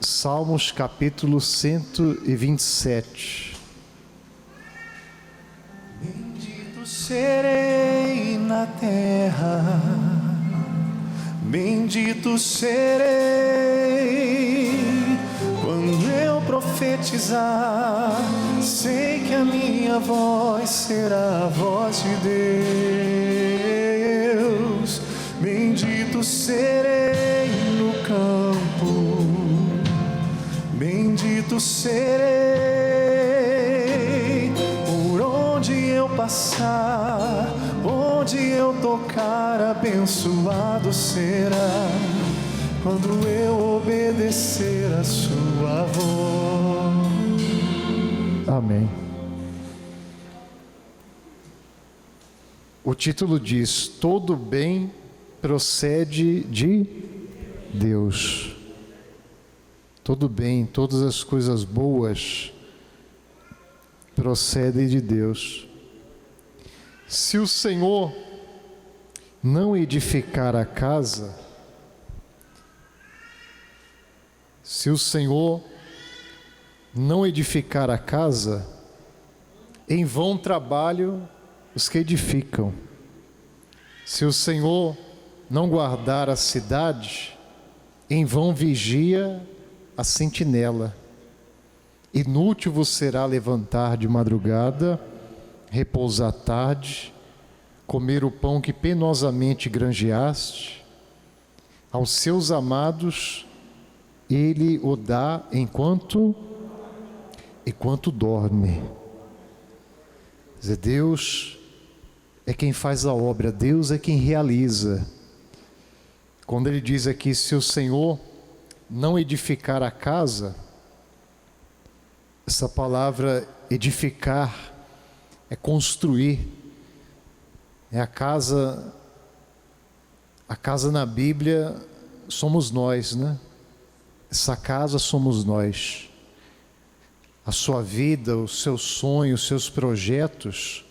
Salmos capítulo 127. Bendito serei na terra, bendito serei quando eu profetizar. Sei que a minha voz será a voz de Deus. Bendito serei no campo, bendito serei por onde eu passar, onde eu tocar, abençoado será quando eu obedecer a sua voz. Amém. O título diz: todo bem procede de Deus. Todo bem, todas as coisas boas procedem de Deus. Se o Senhor não edificar a casa, se o Senhor não edificar a casa, em vão trabalham os que edificam. Se o Senhor não guardar a cidade, em vão vigia a sentinela. Inútil vos será levantar de madrugada, repousar tarde, comer o pão que penosamente granjeaste. Aos seus amados ele o dá enquanto dorme. Quer dizer, Deus é quem faz a obra, Deus é quem realiza. Quando ele diz aqui, se o Senhor não edificar a casa, essa palavra edificar é construir. É a casa na Bíblia somos nós, né? Essa casa somos nós. A sua vida, os seus sonhos, os seus projetos,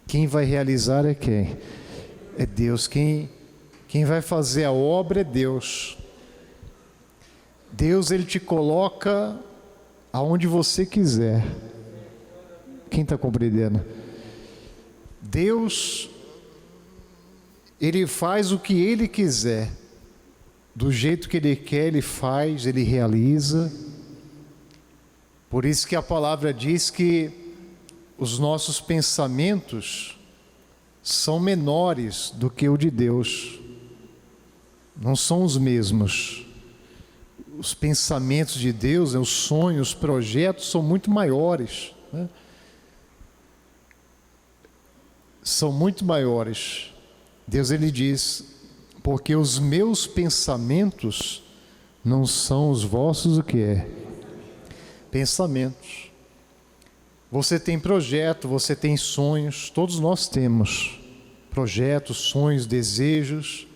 quem vai realizar é quem? É Deus. Quem vai fazer a obra é Deus. Deus, Ele te coloca aonde você quiser. Quem está compreendendo? Deus, Ele faz o que Ele quiser. Do jeito que Ele quer, Ele faz, Ele realiza. Por isso que a palavra diz que os nossos pensamentos são menores do que o de Deus. Não são os mesmos. Os pensamentos de Deus, os sonhos, os projetos são muito maiores, né? São muito maiores. Deus, Ele diz, porque os meus pensamentos não são os vossos, o que é? Pensamentos. Você tem projeto, você tem sonhos, todos nós temos projetos, sonhos, desejos,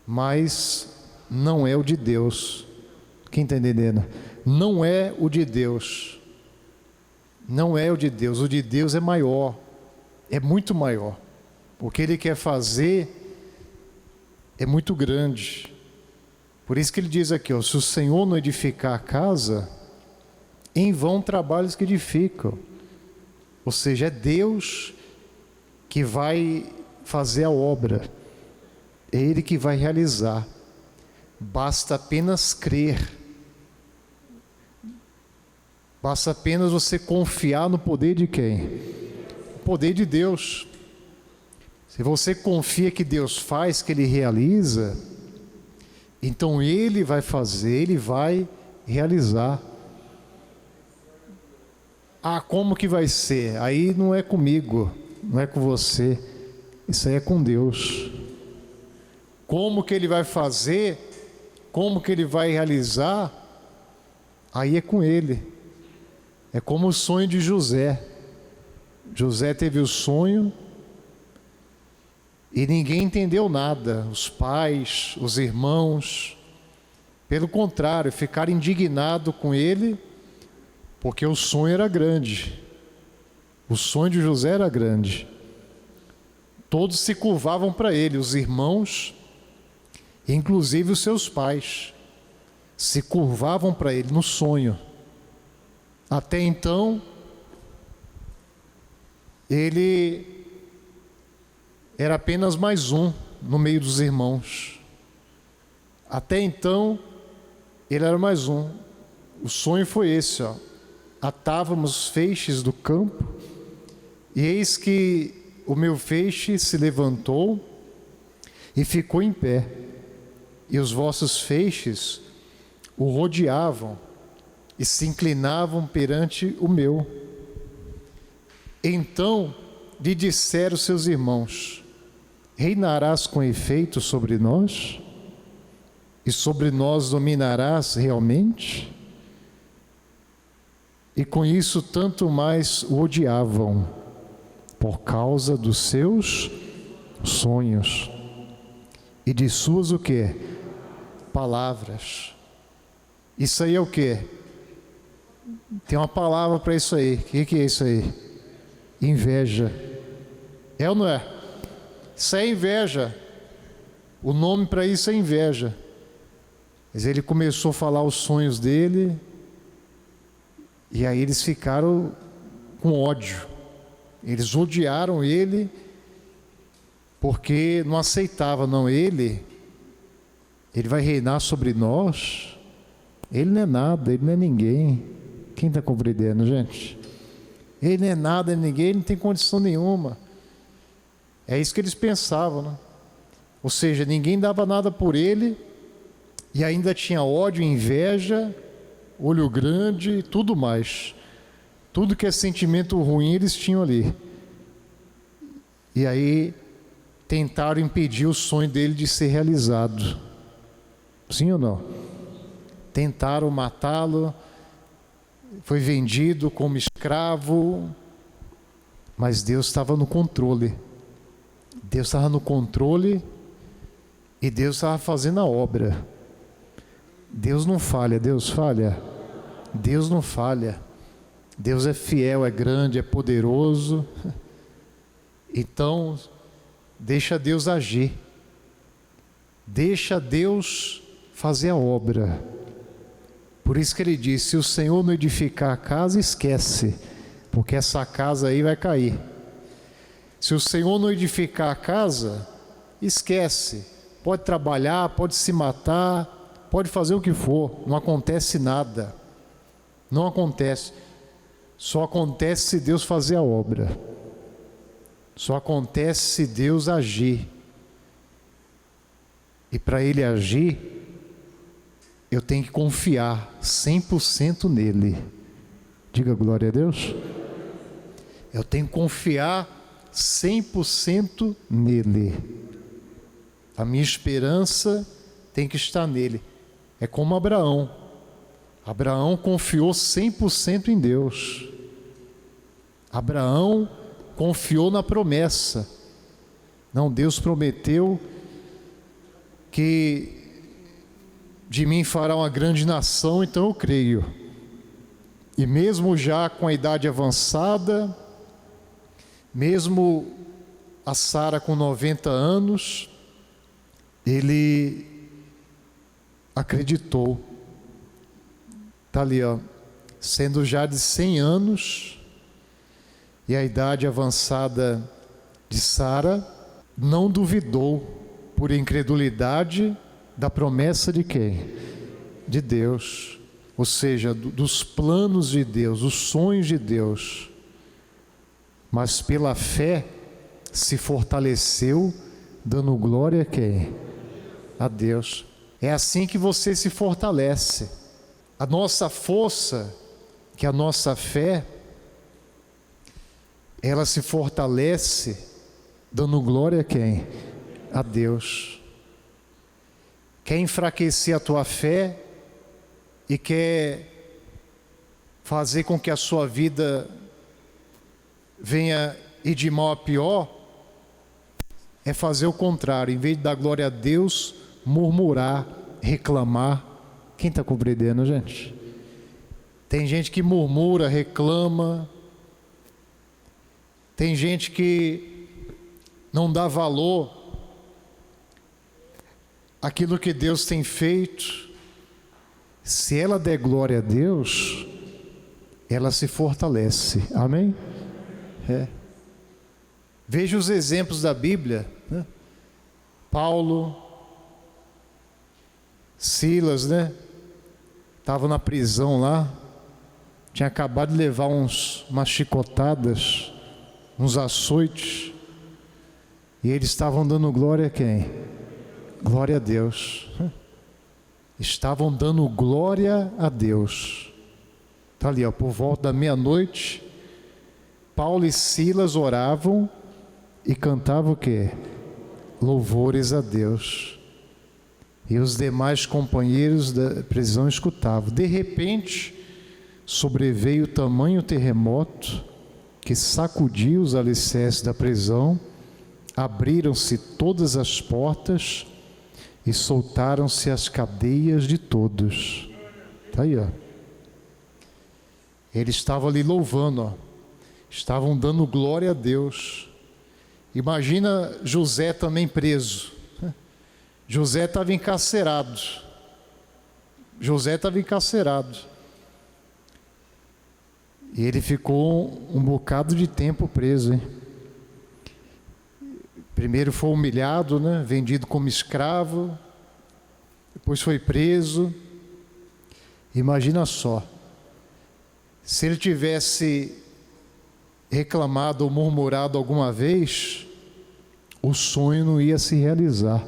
mas não é o de Deus. Quem está entendendo? Não é o de Deus. Não é o de Deus. O de Deus é maior. É muito maior. O que Ele quer fazer é muito grande. Por isso que Ele diz aqui, ó, se o Senhor não edificar a casa, em vão trabalhos que edificam. Ou seja, é Deus que vai fazer a obra. É Ele que vai realizar. Basta apenas crer. Basta apenas você confiar no poder de quem? O poder de Deus. Se você confia que Deus faz, que Ele realiza, então Ele vai fazer, Ele vai realizar. Ah, como que vai ser? Aí não é comigo, não é com você. Isso aí é com Deus. Como que Ele vai fazer? Como que Ele vai realizar? Aí é com Ele. É como o sonho de José. José teve o sonho e ninguém entendeu nada. Os pais, os irmãos, pelo contrário, ficaram indignados com ele, porque o sonho era grande. O sonho de José era grande. Todos se curvavam para ele, os irmãos, inclusive os seus pais. se curvavam para ele no sonho. Até então, ele era apenas mais um no meio dos irmãos. Até então, ele era mais um. O sonho foi esse, ó. Atávamos feixes do campo, e eis que o meu feixe se levantou e ficou em pé, e os vossos feixes o rodeavam e se inclinavam perante o meu. Então lhe disseram seus irmãos: reinarás com efeito sobre nós? E sobre nós dominarás realmente? E com isso tanto mais o odiavam, por causa dos seus sonhos e de suas o quê? Palavras. Isso aí é o quê? Tem uma palavra para isso aí. O que é isso aí? Inveja. É ou não é? Isso é inveja. O nome para isso é inveja. Mas ele começou a falar os sonhos dele, e aí eles ficaram com ódio. Eles odiaram ele, porque não aceitava, não, ele vai reinar sobre nós. Ele não é nada, ele não é ninguém. Quem está compreendendo, gente? Ele não é nada, ele não é ninguém, ele não tem condição nenhuma. É isso que eles pensavam, né? Ou seja, ninguém dava nada por ele, e ainda tinha ódio, inveja, olho grande, tudo mais. Tudo que é sentimento ruim eles tinham ali. E aí tentaram impedir o sonho dele de ser realizado. Sim ou não? Tentaram matá-lo, foi vendido como escravo, mas Deus estava no controle. Deus estava no controle e Deus estava fazendo a obra. Deus não falha. Deus falha? Deus não falha. Deus é fiel, é grande, é poderoso. Então, deixa Deus agir. Deixa Deus fazer a obra. Por isso que ele disse: se o Senhor não edificar a casa, esquece, porque essa casa aí vai cair. Se o Senhor não edificar a casa, esquece. Pode trabalhar, pode se matar, pode fazer o que for, não acontece nada. Não acontece. Só acontece se Deus fazer a obra. Só acontece se Deus agir. E para Ele agir, eu tenho que confiar 100% nele. Diga glória a Deus. Eu tenho que confiar 100% nele. A minha esperança tem que estar nele. É como Abraão. Abraão confiou 100% em Deus. Abraão confiou na promessa. Não, Deus prometeu que de mim fará uma grande nação, então eu creio. E mesmo já com a idade avançada, mesmo a Sara com 90 anos, ele acreditou. Está ali, ó, sendo já de 100 anos, e a idade avançada de Sara, não duvidou por incredulidade da promessa de quem? De Deus. Ou seja, dos planos de Deus, os sonhos de Deus. Mas pela fé se fortaleceu, dando glória a quem? A Deus. É assim que você se fortalece. A nossa força, que é a nossa fé, ela se fortalece dando glória a quem? A Deus. Quer enfraquecer a tua fé e quer fazer com que a sua vida venha ir de mal a pior, é fazer o contrário. Em vez de dar glória a Deus, murmurar, reclamar. Quem está compreendendo, gente? Tem gente que murmura, reclama. Tem gente que não dá valor àquilo que Deus tem feito. se ela der glória a Deus, ela se fortalece. Amém? Veja os exemplos da Bíblia, né? Paulo, Silas, né? Estavam na prisão lá, tinha acabado de levar umas chicotadas, uns açoites, e eles estavam dando glória a quem? Glória a Deus. Estavam dando glória a Deus. Está ali, ó, por volta da meia-noite, Paulo e Silas oravam e cantavam o quê? Louvores a Deus. E os demais companheiros da prisão escutavam. De repente, sobreveio tamanho terremoto que sacudiu os alicerces da prisão, abriram-se todas as portas e soltaram-se as cadeias de todos. Está aí, ó. Eles estavam ali louvando, ó. Estavam dando glória a Deus. Imagina José também preso. José estava encarcerado. E ele ficou um bocado de tempo preso, hein? Primeiro foi humilhado, né? Vendido como escravo. Depois foi preso. Imagina só. Se ele tivesse reclamado ou murmurado alguma vez, o sonho não ia se realizar.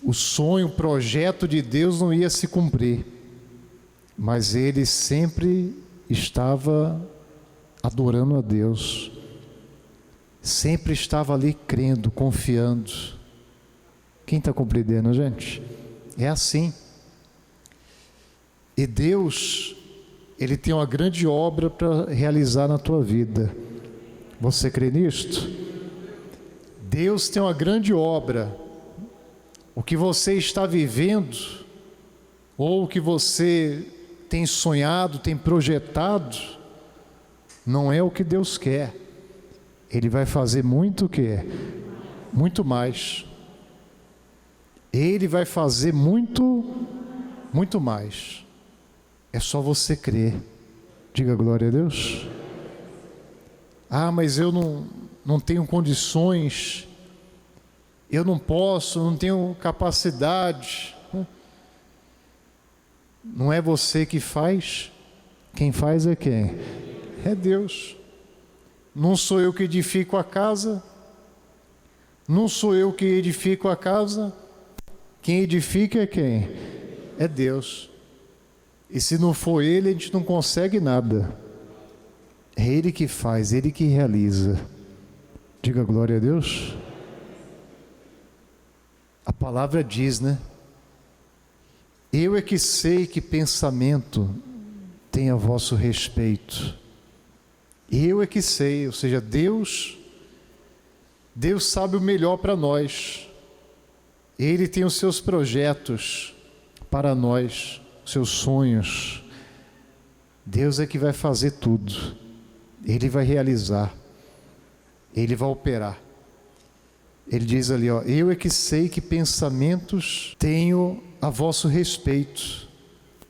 O sonho, o projeto de Deus não ia se cumprir. Mas ele sempre estava adorando a Deus. Sempre estava ali crendo, confiando. Quem está compreendendo, gente? É assim. E Deus, Ele tem uma grande obra para realizar na tua vida. Você crê nisto? Deus tem uma grande obra. O que você está vivendo, ou o que você tem sonhado, tem projetado, não é o que Deus quer. Ele vai fazer muito o quê? Muito mais. Ele vai fazer muito mais. É só você crer. Diga glória a Deus. Ah, mas eu não tenho condições, eu não posso, não tenho capacidade. Não é você que faz, quem faz é quem? É Deus. Não sou eu que edifico a casa, não sou eu que edifico a casa, quem edifica é quem? É Deus. E se não for Ele, a gente não consegue nada. É Ele que faz, Ele que realiza. Diga glória a Deus. A palavra diz, né? Eu é que sei que pensamento tem a vosso respeito. Eu é que sei, ou seja, Deus sabe o melhor para nós. Ele tem os seus projetos para nós, seus sonhos. Deus é que vai fazer tudo. Ele vai realizar. Ele vai operar. Ele diz ali, ó, eu é que sei que pensamentos tenho a vosso respeito,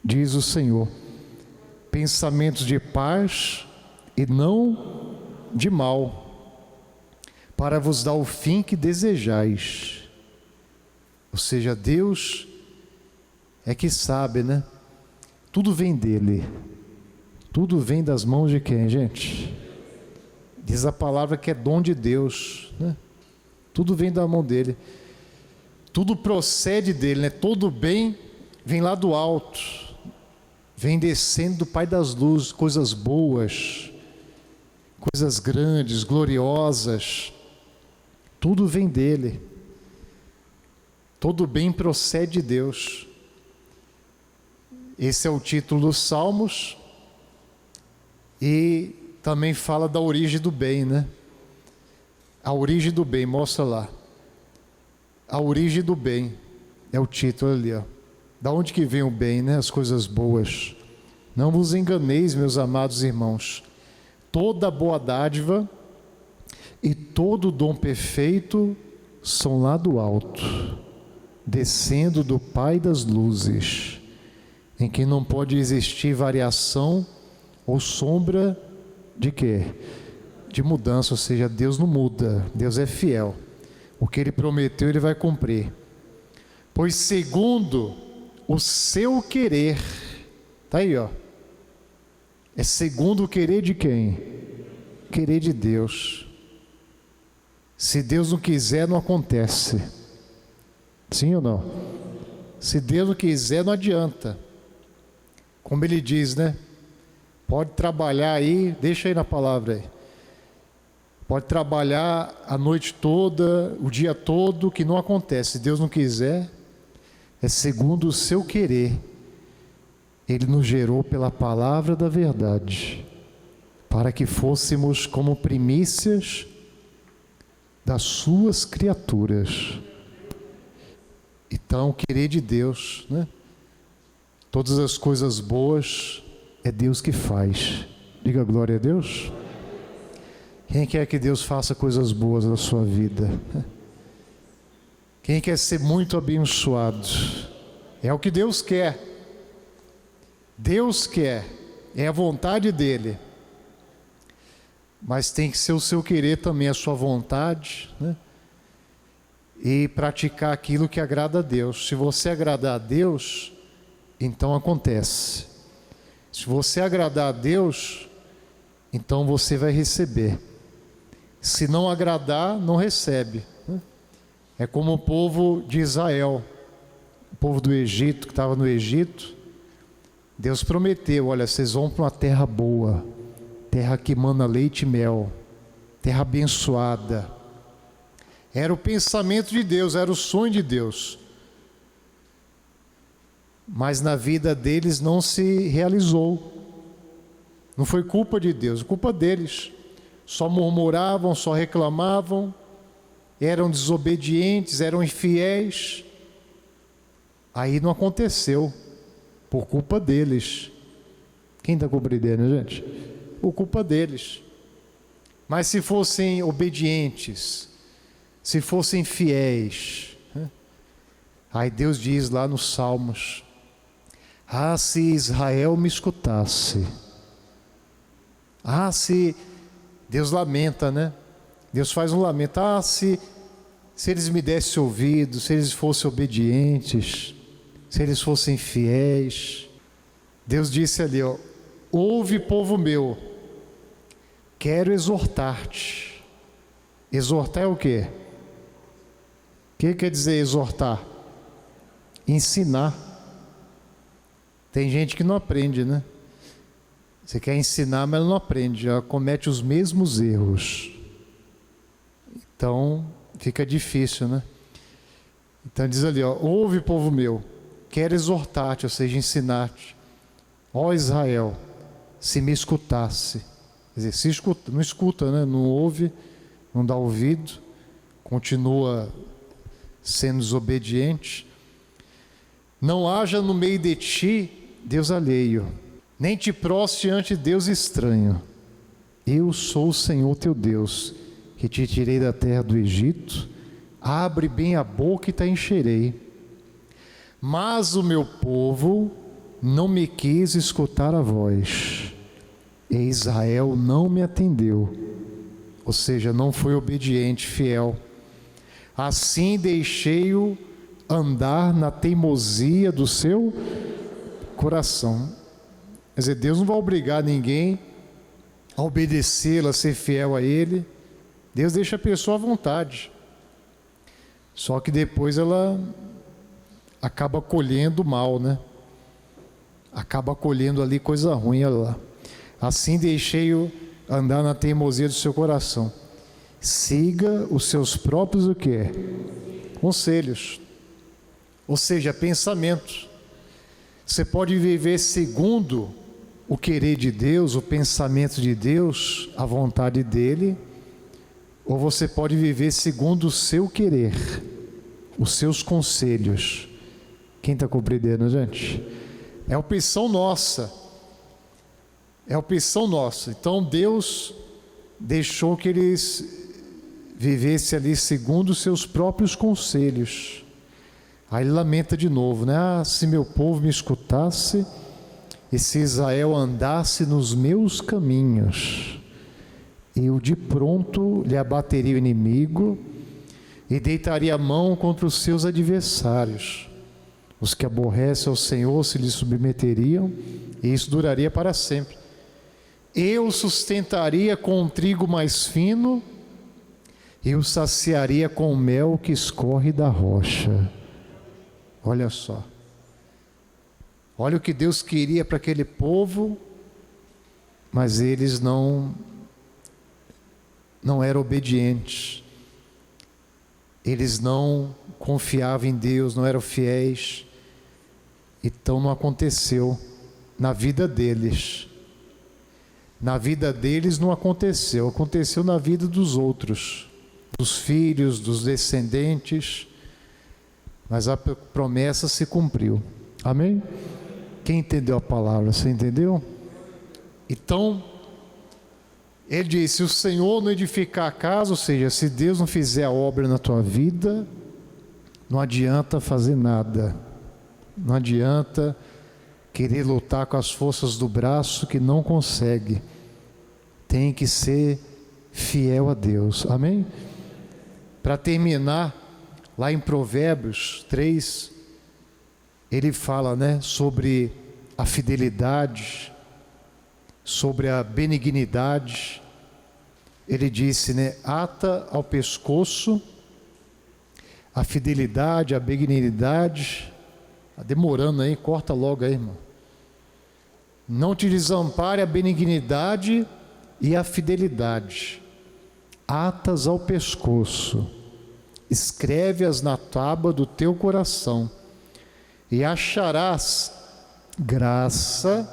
diz o Senhor. Pensamentos de paz e não de mal, para vos dar o fim que desejais. Ou seja, Deus é que sabe, né? Tudo vem dele. Tudo vem das mãos de quem, gente? Diz a palavra que é dom de Deus, né? Tudo vem da mão dele. Tudo procede dele, né? Todo bem vem lá do alto. Vem descendo do Pai das luzes, coisas boas, coisas grandes, gloriosas. Tudo vem dele. Todo bem procede de Deus. Esse é o título dos Salmos. E também fala da origem do bem, né? A origem do bem, mostra lá. A origem do bem é o título ali, ó. Da onde que vem o bem, né? As coisas boas. Não vos enganeis, meus amados irmãos. Toda boa dádiva e todo dom perfeito são lá do alto. descendo do Pai das luzes, em que não pode existir variação ou sombra de quê? De mudança, ou seja, Deus não muda, Deus é fiel. O que Ele prometeu, Ele vai cumprir. Pois segundo o seu querer, está aí, ó. É segundo o querer de quem? Querer de Deus. Se Deus não quiser, não acontece. Sim ou não? Se Deus não quiser, não adianta. Como Ele diz, né? Pode trabalhar aí, deixa aí na palavra aí. Pode trabalhar a noite toda, o dia todo, que não acontece. Se Deus não quiser, é segundo o seu querer. Ele nos gerou pela palavra da verdade, para que fôssemos como primícias das suas criaturas. Então, o querer de Deus, né? Todas as coisas boas é Deus que faz. Diga glória a Deus. Quem quer que Deus faça coisas boas na sua vida? Quem quer ser muito abençoado? É o que Deus quer. Deus quer, é a vontade dEle. Mas tem que ser o seu querer também, a sua vontade, né? E praticar aquilo que agrada a Deus. Se você agradar a Deus, então acontece. Se você agradar a Deus, então você vai receber. Se não agradar, não recebe. É como o povo de Israel, o povo do Egito, que estava no Egito. Deus prometeu, olha, vocês vão para uma terra boa, terra que emana leite e mel, terra abençoada. Era o pensamento de Deus, era o sonho de Deus. Mas na vida deles não se realizou. Não foi culpa de Deus, culpa deles. Só murmuravam, só reclamavam, eram desobedientes, eram infiéis. Aí não aconteceu, por culpa deles. Quem está compreendendo, gente? Por culpa deles. Mas se fossem obedientes, se fossem fiéis, né? Aí Deus diz lá nos Salmos: ah, se Israel me escutasse. Ah, se... Deus lamenta, né? Deus faz um lamento. Ah, se eles me dessem ouvido, se eles fossem obedientes, se eles fossem fiéis. Deus disse ali, ó: ouve, povo meu, quero exortar-te. Exortar é o quê? O que quer dizer exortar? Ensinar. Tem gente que não aprende, né? Você quer ensinar, mas não aprende, já comete os mesmos erros. Então, fica difícil, né? Então diz ali, ó: ouve, povo meu, quero exortar-te, ou seja, ensinar-te. Ó Israel, se me escutasse. Quer dizer, se escuta, não escuta, né? Não ouve, não dá ouvido, continua sendo desobediente. Não haja no meio de ti Deus alheio, nem te prostre ante Deus estranho. Eu sou o Senhor teu Deus, que te tirei da terra do Egito. Abre bem a boca e te encherei. Mas o meu povo não me quis escutar a voz, e Israel não me atendeu. Ou seja, não foi obediente, fiel. Assim deixei-o andar na teimosia do seu coração. Quer dizer, Deus não vai obrigar ninguém a obedecê-lo, a ser fiel a Ele. Deus deixa a pessoa à vontade. Só que depois ela acaba colhendo mal, né? Acaba colhendo ali coisa ruim, olha lá. Assim deixei-o andar na teimosia do seu coração. Siga os seus próprios o quê? Conselhos. Ou seja, pensamentos. Você pode viver segundo o querer de Deus, o pensamento de Deus, a vontade dEle, ou você pode viver segundo o seu querer, os seus conselhos. Quem está compreendendo, gente? É opção nossa. É opção nossa. Então Deus deixou que eles vivessem ali segundo os seus próprios conselhos. Aí ele lamenta de novo, né? Ah, se meu povo me escutasse, e se Israel andasse nos meus caminhos, eu de pronto lhe abateria o inimigo e deitaria a mão contra os seus adversários. Os que aborrecem ao Senhor se lhe submeteriam, e isso duraria para sempre. Eu sustentaria com um trigo mais fino, eu saciaria com o mel que escorre da rocha. Olha só. Olha o que Deus queria para aquele povo, mas eles não eram obedientes. Eles não confiavam em Deus, não eram fiéis. Então não aconteceu na vida deles. Na vida deles não aconteceu, aconteceu na vida dos outros, dos filhos, dos descendentes, mas a promessa se cumpriu. Amém? Quem entendeu a palavra? Você entendeu? Então, ele disse: se o Senhor não edificar a casa, ou seja, se Deus não fizer a obra na tua vida, não adianta fazer nada. Não adianta querer lutar com as forças do braço que não consegue. Tem que ser fiel a Deus. Amém? Para terminar, lá em Provérbios 3, ele fala, né, sobre a fidelidade, sobre a benignidade. Ele disse, né, ata ao pescoço a fidelidade, a benignidade. Está demorando aí, corta logo aí, irmão. Não te desampare a benignidade e a fidelidade. Atas ao pescoço, escreve-as na tábua do teu coração, e acharás graça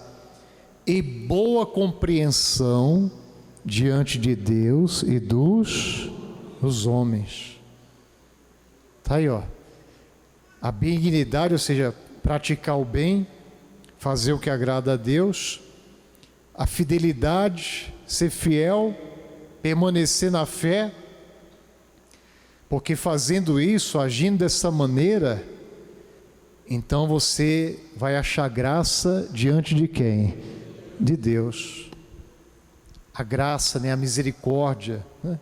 e boa compreensão diante de Deus e dos homens. Está aí, ó. A benignidade, ou seja, praticar o bem, fazer o que agrada a Deus. A fidelidade, ser fiel, permanecer na fé, porque fazendo isso, agindo dessa maneira, então você vai achar graça diante de quem? De Deus. A graça, né? A misericórdia, né?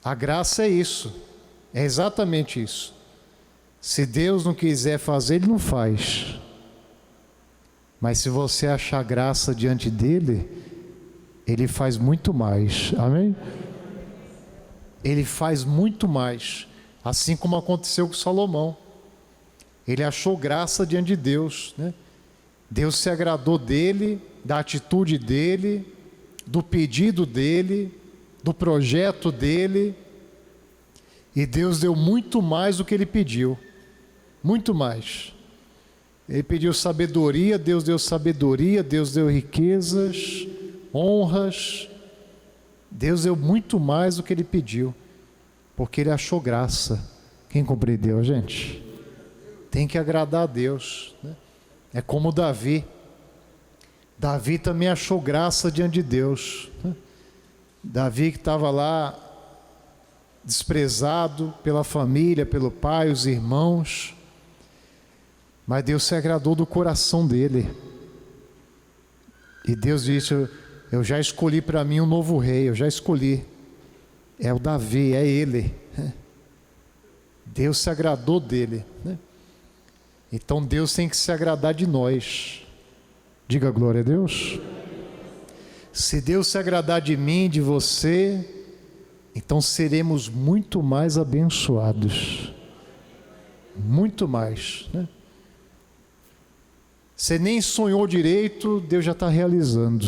A graça é isso, é exatamente isso. Se Deus não quiser fazer, Ele não faz. Mas se você achar graça diante dEle, Ele faz muito mais. Amém? Ele faz muito mais. Assim como aconteceu com Salomão. Ele achou graça diante de Deus, né? Deus se agradou dele, da atitude dele, do pedido dele, do projeto dele. E Deus deu muito mais do que ele pediu. Muito mais. Ele pediu sabedoria, Deus deu riquezas, honras. Deus deu muito mais do que ele pediu, porque ele achou graça. Quem compreendeu, gente? Tem que agradar a Deus, né? É como Davi. Davi também achou graça diante de Deus, né? Davi que estava lá desprezado pela família, pelo pai, os irmãos, mas Deus se agradou do coração dele. E Deus disse: eu já escolhi para mim um novo rei, eu já escolhi. É o Davi, é ele. Deus se agradou dele, né? Então Deus tem que se agradar de nós. Diga glória a Deus. Se Deus se agradar de mim, de você, então seremos muito mais abençoados. Muito mais, né? Você nem sonhou direito, Deus já está realizando.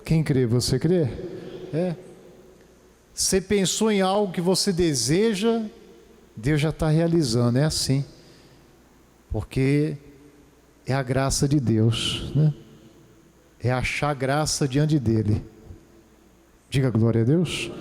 Quem crê? Você crê? É. Você pensou em algo que você deseja, Deus já está realizando. É assim. Porque é a graça de Deus, né? É achar graça diante dele. Diga glória a Deus.